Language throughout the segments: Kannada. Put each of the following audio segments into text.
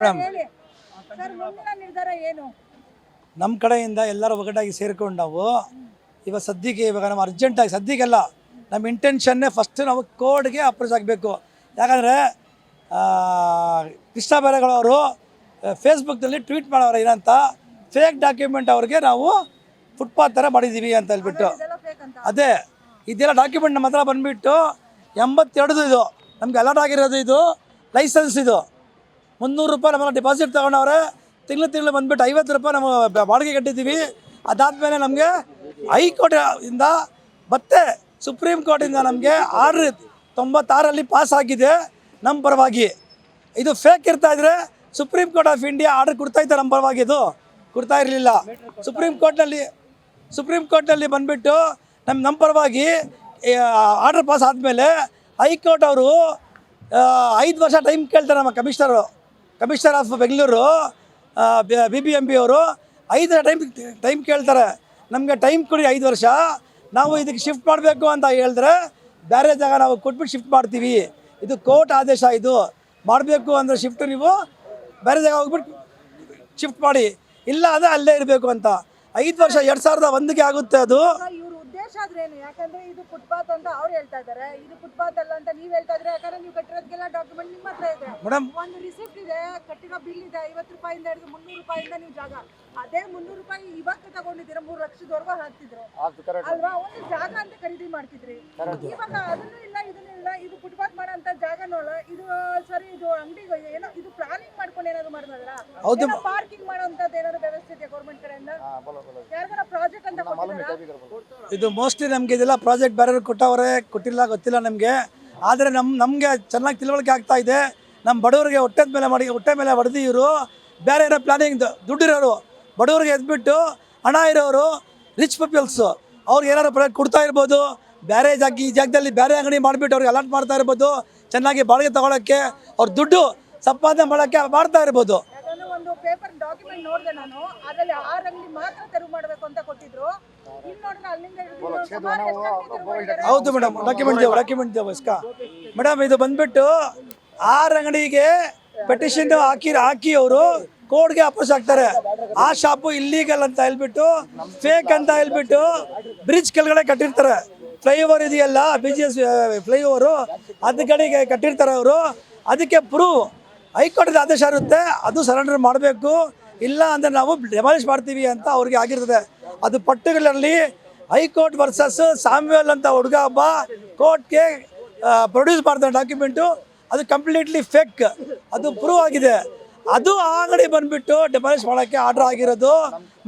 ಮೇಡಮ್ ಹೇಳಿ ಸರ್ ಮುಂದಿನ ನಿರ್ಧಾರ ಏನು? ನಮ್ಮ ಕಡೆಯಿಂದ ಎಲ್ಲರೂ ಒಗ್ಗಟ್ಟಾಗಿ ಸೇರ್ಕೊಂಡು ನಾವು ಇವಾಗ ಸದ್ಯಕ್ಕೆ ಇವಾಗ ನಾವು ಅರ್ಜೆಂಟಾಗಿ ಸದ್ಯಕ್ಕೆಲ್ಲ ನಮ್ಮ ಇಂಟೆನ್ಷನ್ನೇ ಫಸ್ಟ್ ನಾವು ಕೋರ್ಟ್ಗೆ ಅಪ್ರೋಚ್ ಆಗಬೇಕು. ಯಾಕಂದರೆ ಕೃಷ್ಣ ಬೈರೇಗೌಡವರು ಫೇಸ್ಬುಕ್ನಲ್ಲಿ ಟ್ವೀಟ್ ಮಾಡೋರು ಏನಂತ ಫೇಕ್ ಡಾಕ್ಯುಮೆಂಟ್ ಅವ್ರಿಗೆ ನಾವು ಫುಟ್ಪಾತ್ ಥರ ಮಾಡಿದ್ದೀವಿ ಅಂತ ಹೇಳ್ಬಿಟ್ಟು ಇದೆಲ್ಲ ಫೇಕ್ ಅಂತ. ಅದೇ ಇದೆಲ್ಲ ಡಾಕ್ಯುಮೆಂಟ್ ನಮ್ಮ ಹತ್ರ ಬಂದುಬಿಟ್ಟು 82 ಇದು ನಮ್ಗೆ ಅಲರ್ಟ್ ಆಗಿರೋದು. ಇದು ಲೈಸೆನ್ಸ್ ಇದು 300 ರೂಪಾಯಿ ನಮ್ಮನ್ನ ಡಿಪಾಸಿಟ್ ತೊಗೊಂಡವ್ರೆ. ತಿಂಗಳು ಬಂದುಬಿಟ್ಟು 50 ರೂಪಾಯಿ ನಾವು ಬಾಡಿಗೆ ಕಟ್ಟಿದ್ದೀವಿ. ಅದಾದಮೇಲೆ ನಮಗೆ ಹೈಕೋರ್ಟ್ ಇಂದ ಮತ್ತೆ ಸುಪ್ರೀಂ ಕೋರ್ಟಿಂದ ನಮಗೆ ಆರ್ಡ್ರ್ 96 ಪಾಸ್ ಆಗಿದೆ ನಮ್ಮ ಪರವಾಗಿ. ಇದು ಫೇಕ್ ಇರ್ತಾ ಇದ್ರೆ Supreme Court of India order ಕೊಡ್ತಾಯಿತ್ತು ನಮ್ಮ ಪರವಾಗಿ, ಇದು ಕೊಡ್ತಾ ಇರಲಿಲ್ಲ. ಸುಪ್ರೀಂ ಕೋರ್ಟ್ನಲ್ಲಿ ಬಂದುಬಿಟ್ಟು ನಮ್ಮ ಪರವಾಗಿ ಆರ್ಡ್ರ್ ಪಾಸ್ ಆದಮೇಲೆ ಹೈಕೋರ್ಟ್ ಅವರು 5 ವರ್ಷ ಟೈಮ್ ಕೇಳ್ತಾರೆ. ನಮ್ಮ ಕಮಿಷನರ್ ಆಫ್ ಬೆಂಗಳೂರು BBMP ಅವರು 5 ಟೈಮ್ ಕೇಳ್ತಾರೆ. ನಮಗೆ ಟೈಮ್ ಕೊಡಿ 5 ವರ್ಷ, ನಾವು ಇದಕ್ಕೆ ಶಿಫ್ಟ್ ಮಾಡಬೇಕು ಅಂತ ಹೇಳಿದ್ರೆ ಬೇರೆ ಜಾಗ ನಾವು ಕೊಟ್ಬಿಟ್ಟು ಶಿಫ್ಟ್ ಮಾಡ್ತೀವಿ. ಇದು ಕೋರ್ಟ್ ಆದೇಶ, ಇದು ಮಾಡಬೇಕು ಅಂದರೆ ಶಿಫ್ಟು ನೀವು ಬೇರೆ ಜಾಗ ಹೋಗ್ಬಿಟ್ಟು ಶಿಫ್ಟ್ ಮಾಡಿ, ಇಲ್ಲ ಅಂದರೆ ಅಲ್ಲೇ ಇರಬೇಕು ಅಂತ. 5 ವರ್ಷ 2001ಗೆ ಆಗುತ್ತೆ ಅದು. ಇವ್ರ ಉದ್ದೇಶ ಆದ್ರೇನು? ಯಾಕಂದ್ರೆ ಇದು ಫುಟ್ಪಾತ್ ಅಂತ ಅವ್ರು ಹೇಳ್ತಾ ಇದಾರೆ, ಇದು ಫುಟ್ಪಾತ್ ಅಲ್ಲ ಅಂತ ನೀವ್ ಹೇಳ್ತಾ ಇದ್ರೆ. ಯಾಕಂದ್ರೆ ನೀವು ಕಟ್ಟಿರೋದಕ್ಕೆಲ್ಲ ಡಾಕ್ಯುಮೆಂಟ್ ನಿಮ್ಮ ಹತ್ರ ಇದೆ, ಮೇಡಮ್ ಒಂದು ರಿಸಿಪ್ಟ್ ಇದೆ, ಕಟ್ಟಿರೋ ಬಿಲ್ ಇದೆ. 50 ರೂಪಾಯಿಂದ ಹಿಡಿದು 300 ರೂಪಾಯಿಂದ ನೀವು ಜಾಗ, ಅದೇ 300 ರೂಪಾಯಿ ಇವತ್ತು ತಗೊಂಡಿದ್ದೀರಾ, 3 ಲಕ್ಷದವರೆಗೂ ಹಾಕ್ತಿದ್ರು ಅಲ್ವಾ? ಒಂದು ಜಾಗ ಅಂತ ಖರೀದಿ ಮಾಡ್ತಿದ್ರಿ. ಇವಾಗ ಅದನ್ನು ಇಲ್ಲ, ಇದನ್ನು ಇಲ್ಲ, ಇದು ಫುಟ್ಪಾತ್ ಮಾಡೋ ಅಂತ ಜಾಗನೂ ಅಲ್ಲ ಇದು. ಸರಿ, ಇದು ಅಂಗಡಿಗೆ ಏನೋ ಇದು ಪ್ಲಾನಿಂಗ್ ಮಾಡ್ಕೊಂಡು ಏನಾದ್ರು ಮಾಡಿದ್ರ? ಹೌದು. ಪಾರ್ಕಿಂಗ್ ಮಾಡೋಂಥದ್ದು ಏನಾದ್ರು ವ್ಯವಸ್ಥೆ ಇದೆ ಗೌರ್ಮೆಂಟ್ ಕಡೆಯಿಂದ? ಯಾರಿಗಾರ ಪ್ರಾಜೆಕ್ಟ್ ಅಂತ ಕೊಟ್ಟಿದ್ದಾರಾ? ಇದು ಮೋಸ್ಟ್ಲಿ ನಮಗೆ ಇದೆಲ್ಲ ಪ್ರಾಜೆಕ್ಟ್ ಬೇರೆಯವ್ರು ಕೊಟ್ಟವ್ರೆ, ಕೊಟ್ಟಿಲ್ಲ ಗೊತ್ತಿಲ್ಲ ನಮಗೆ. ಆದರೆ ನಮಗೆ ಚೆನ್ನಾಗಿ ತಿಳುವಳಿಕೆ ಆಗ್ತಾ ಇದೆ. ನಮ್ಮ ಬಡವರಿಗೆ ಹೊಟ್ಟೆ ಮೇಲೆ ಹೊಡೆದು ಇವರು ಬೇರೆ ಏನೋ ಪ್ಲಾನಿಂಗ್ ದುಡ್ಡಿರೋರು ಬಡವರಿಗೆ ಎದ್ಬಿಟ್ಟು ಹಣ ಇರೋರು ರಿಚ್ ಪೀಪಲ್ಸು ಅವ್ರಿಗೆ ಏನಾದ್ರು ಪ್ರಾಜೆಕ್ಟ್ ಕೊಡ್ತಾ ಇರ್ಬೋದು. ಬೇರೆ ಈ ಜಾಗದಲ್ಲಿ ಬೇರೆ ಅಂಗಡಿ ಮಾಡಿಬಿಟ್ಟು ಅವ್ರಿಗೆ ಅಲರ್ಟ್ ಮಾಡ್ತಾ ಇರ್ಬೋದು. ಚೆನ್ನಾಗಿ ಬಾಡಿಗೆ ತಗೊಳ್ಳೋಕ್ಕೆ ಅವ್ರ ದುಡ್ಡು ಸಂಪಾದನೆ ಮಾಡೋಕ್ಕೆ ಮಾಡ್ತಾ ಇರ್ಬೋದು. ಯಾಕಂದ್ರೆ ಒಂದು ಪೇಪರ್ ಡಾಕ್ಯುಮೆಂಟ್ ನೋಡಿದೆ ನಾನು, ಅದರಲ್ಲಿ 6 ಅಂಗಡಿ ಮಾತ್ರ ತೆರವು ಮಾಡಬೇಕು ಅಂತ ಕೊಟ್ಟಿದ್ರು. ಇಲ್ಲಿ ನೋಡಿದ್ರೆ ಅಲ್ಲಿಂದ ಹೌದು ಮೇಡಮ್, ಡಾಕ್ಯುಮೆಂಟ್ ದೇವಸ್ಕ ಮೇಡಮ್. ಇದು ಬಂದ್ಬಿಟ್ಟು 6 ಅಂಗಡಿಗೆ ಪೆಟಿಷನ್ ಹಾಕಿ ಅವರು ಕೋರ್ಟ್ಗೆ ಅಪ್ರೋಚ್ ಆಗ್ತಾರೆ. ಆ ಶಾಪು ಇಲ್ಲೀಗಲ್ ಅಂತ ಹೇಳ್ಬಿಟ್ಟು, ಫೇಕ್ ಅಂತ ಹೇಳ್ಬಿಟ್ಟು ಬ್ರಿಡ್ಜ್ ಕೆಳಗಡೆ ಕಟ್ಟಿರ್ತಾರೆ. ಫ್ಲೈಓವರ್ ಇದೆಯಲ್ಲ, BGS ಫ್ಲೈಓವರು, ಅದ್ರ ಕಡೆಗೆ ಕಟ್ಟಿರ್ತಾರೆ ಅವರು. ಅದಕ್ಕೆ ಪ್ರೂವ್ ಹೈಕೋರ್ಟ್ ಆದೇಶ ಇರುತ್ತೆ, ಅದು ಸರೆಂಡರ್ ಮಾಡಬೇಕು, ಇಲ್ಲ ಅಂದರೆ ನಾವು ಡೆಮಾಲಿಷ್ ಮಾಡ್ತೀವಿ ಅಂತ ಅವ್ರಿಗೆ ಆಗಿರ್ತದೆ. ಅದು ಪರ್ಟಿಕ್ಯುಲರ್ಲಿ ಹೈಕೋರ್ಟ್ ವರ್ಸಸ್ ಸಾಮ್ಯುಯಲ್ ಅಂತ ಹುಡುಗ ಒಬ್ಬ ಕೋರ್ಟ್ಗೆ ಪ್ರೊಡ್ಯೂಸ್ ಮಾಡ್ತಾರೆ ಡಾಕ್ಯುಮೆಂಟು. ಅದು ಕಂಪ್ಲೀಟ್ಲಿ ಫೇಕ್, ಅದು ಪ್ರೂವ್ ಆಗಿದೆ. ಅದು ಆ ಅಂಗಡಿ ಬಂದುಬಿಟ್ಟು ಡೆಮಾಲಿಷ್ ಮಾಡೋಕ್ಕೆ ಆರ್ಡ್ರ್ ಆಗಿರೋದು.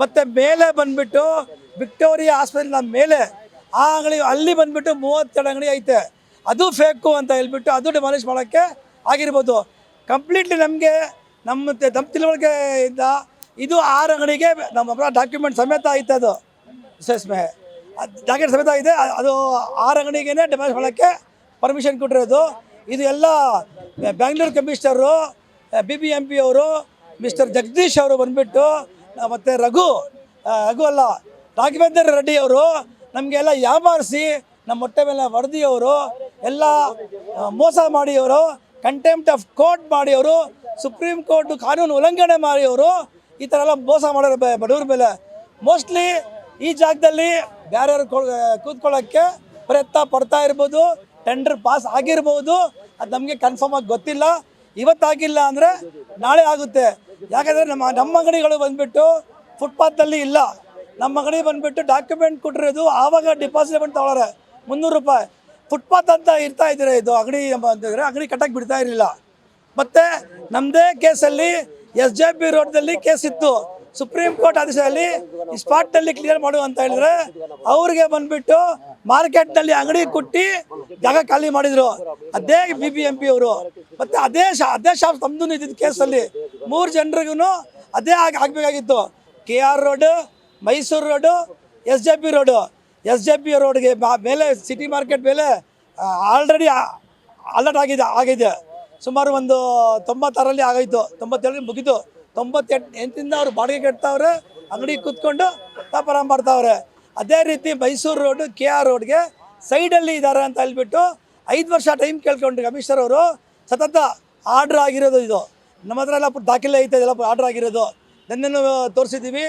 ಮತ್ತು ಮೇಲೆ ಬಂದುಬಿಟ್ಟು ವಿಕ್ಟೋರಿಯಾ ಹಾಸ್ಪಿಟಲ್ ಮೇಲೆ ಆ ಅಂಗಡಿ, ಅಲ್ಲಿ ಬಂದುಬಿಟ್ಟು 32 ಅಂಗಡಿ ಐತೆ, ಅದು ಫೇಕು ಅಂತ ಹೇಳ್ಬಿಟ್ಟು ಅದು ಡೆಮಾಲಿಷ್ ಮಾಡೋಕ್ಕೆ ಆಗಿರ್ಬೋದು. ಕಂಪ್ಲೀಟ್ಲಿ ನಮ್ಮ ತಿಳುವಳಿಕೆಯಿಂದ ಇದು 6 ಅಂಗಡಿಗೆ ನಮ್ಮ ಡಾಕ್ಯುಮೆಂಟ್ ಸಮೇತ ಐತೆ, ಅದು ಡಾಕ್ಯುಮೆಂಟ್ ಸಮೇತ ಇದೆ. ಅದು 6 ಅಂಗಡಿಗೆ ಡೆಮಾಲಿಷ್ ಮಾಡೋಕ್ಕೆ ಪರ್ಮಿಷನ್ ಕೊಟ್ಟಿರೋದು. ಇದು ಎಲ್ಲ ಬ್ಯಾಂಗ್ಳೂರು ಕಮಿಷನರು BBMP ಅವರು ಮಿಸ್ಟರ್ ಜಗದೀಶ್ ಅವರು ಬಂದುಬಿಟ್ಟು, ಮತ್ತು ರಘು ಅಲ್ಲ ರಾಘವೇಂದ್ರ ರೆಡ್ಡಿ ಅವರು ನಮಗೆಲ್ಲ ಯಾಮಾರಿಸಿ ನಮ್ಮ ಹೊಟ್ಟೆ ಮೇಲೆ ವರದಿಯವರು ಎಲ್ಲ ಮೋಸ ಮಾಡಿಯವರು, ಕಂಟೆಂಪ್ಟ್ ಆಫ್ ಕೋರ್ಟ್ ಮಾಡಿಯವರು, ಸುಪ್ರೀಂ ಕೋರ್ಟ್ ಕಾನೂನು ಉಲ್ಲಂಘನೆ ಮಾಡಿಯವರು, ಈ ಥರ ಎಲ್ಲ ಮೋಸ ಮಾಡೋರು ಬಡವ್ರ ಮೇಲೆ. ಮೋಸ್ಟ್ಲಿ ಈ ಜಾಗದಲ್ಲಿ ಬೇರೆಯವ್ರು ಕೂತ್ಕೊಳ್ಳೋಕ್ಕೆ ಪ್ರಯತ್ನ ಪಡ್ತಾ ಇರ್ಬೋದು. ಟೆಂಡರ್ ಪಾಸ್ ಆಗಿರ್ಬೋದು, ಅದು ನಮಗೆ ಕನ್ಫರ್ಮ್ ಆಗಿ ಗೊತ್ತಿಲ್ಲ. ಇವತ್ತಾಗಿಲ್ಲ ಅಂದರೆ ನಾಳೆ ಆಗುತ್ತೆ. ಯಾಕಂದರೆ ನಮ್ಮ ಅಂಗಡಿಗಳು ಬಂದುಬಿಟ್ಟು ಫುಟ್ಪಾತ್ನಲ್ಲಿ ಇಲ್ಲ. ನಮ್ಮ ಅಂಗಡಿ ಬಂದುಬಿಟ್ಟು ಡಾಕ್ಯುಮೆಂಟ್ ಕೊಟ್ಟಿರೋದು ಆವಾಗ ಡಿಪಾಸಿಟ್ ಬಂದು ತಗೊಳ್ಳೋರೆ 300 ರೂಪಾಯಿ. ಫುಟ್ಪಾತ್ ಅಂತ ಇರ್ತಾ ಇದ್ದಾರೆ ಇದು ಅಂಗಡಿ ಅಂತಂದರೆ ಅಂಗಡಿ ಕಟ್ಟಕ್ಕೆ ಬಿಡ್ತಾ ಇರಲಿಲ್ಲ. ಮತ್ತು ನಮ್ಮದೇ ಕೇಸಲ್ಲಿ SJP ರೋಡ್ದಲ್ಲಿ ಕೇಸ್ ಇತ್ತು. ಸುಪ್ರೀಂ ಕೋರ್ಟ್ ಆದೇಶದಲ್ಲಿ ಈ ಸ್ಪಾಟ್ನಲ್ಲಿ ಕ್ಲಿಯರ್ ಮಾಡು ಅಂತ ಹೇಳಿದ್ರೆ ಅವ್ರಿಗೆ ಬಂದುಬಿಟ್ಟು ಮಾರ್ಕೆಟ್ನಲ್ಲಿ ಅಂಗಡಿ ಕೊಟ್ಟು ಜಾಗ ಖಾಲಿ ಮಾಡಿದರು. ಅದೇ BBMP ಅವರು. ಮತ್ತು ಅದೇ ಶಾಪ್ ತಮ್ಮದು ಇದ್ದಿದ್ದು ಕೇಸಲ್ಲಿ 3 ಜನರಿಗೂ ಅದೇ ಆಗಬೇಕಾಗಿತ್ತು. KR road, Mysuru road, SJP road. SJP ರೋಡ್ಗೆ ಮೇಲೆ ಸಿಟಿ ಮಾರ್ಕೆಟ್ ಮೇಲೆ ಆಲ್ರೆಡಿ ಅಲರ್ಟ್ ಆಗಿದೆ. ಸುಮಾರು ಒಂದು 96ರಲ್ಲಿ ಆಗೋಯ್ತು, 97ರಲ್ಲಿ ಮುಗಿತು. 98ರಿಂದ ಅವರು ಬಾಡಿಗೆ ಕಟ್ತಾವ್ರೆ, ಅಂಗಡಿ ಕೂತ್ಕೊಂಡು ವ್ಯಾಪಾರ ಮಾಡ್ತಾವ್ರೆ. ಅದೇ ರೀತಿ ಮೈಸೂರು ರೋಡು KR ರೋಡ್ಗೆ ಸೈಡಲ್ಲಿ ಇದ್ದಾರೆ ಅಂತ ಹೇಳ್ಬಿಟ್ಟು 5 ವರ್ಷ ಟೈಮ್ ಕೇಳ್ಕೊಂಡು ಕಮಿಷನರ್ ಅವರು ಸತತ ಆರ್ಡ್ರ್ ಆಗಿರೋದು ಇದು. ನಮ್ಮ ಹತ್ರ ಎಲ್ಲ ದಾಖಲೆ ಐತೆ, ಎಲ್ಲ ಆರ್ಡರ್ ಆಗಿರೋದು. ನೆನ್ನೆನೂ ತೋರಿಸಿದ್ದೀವಿ,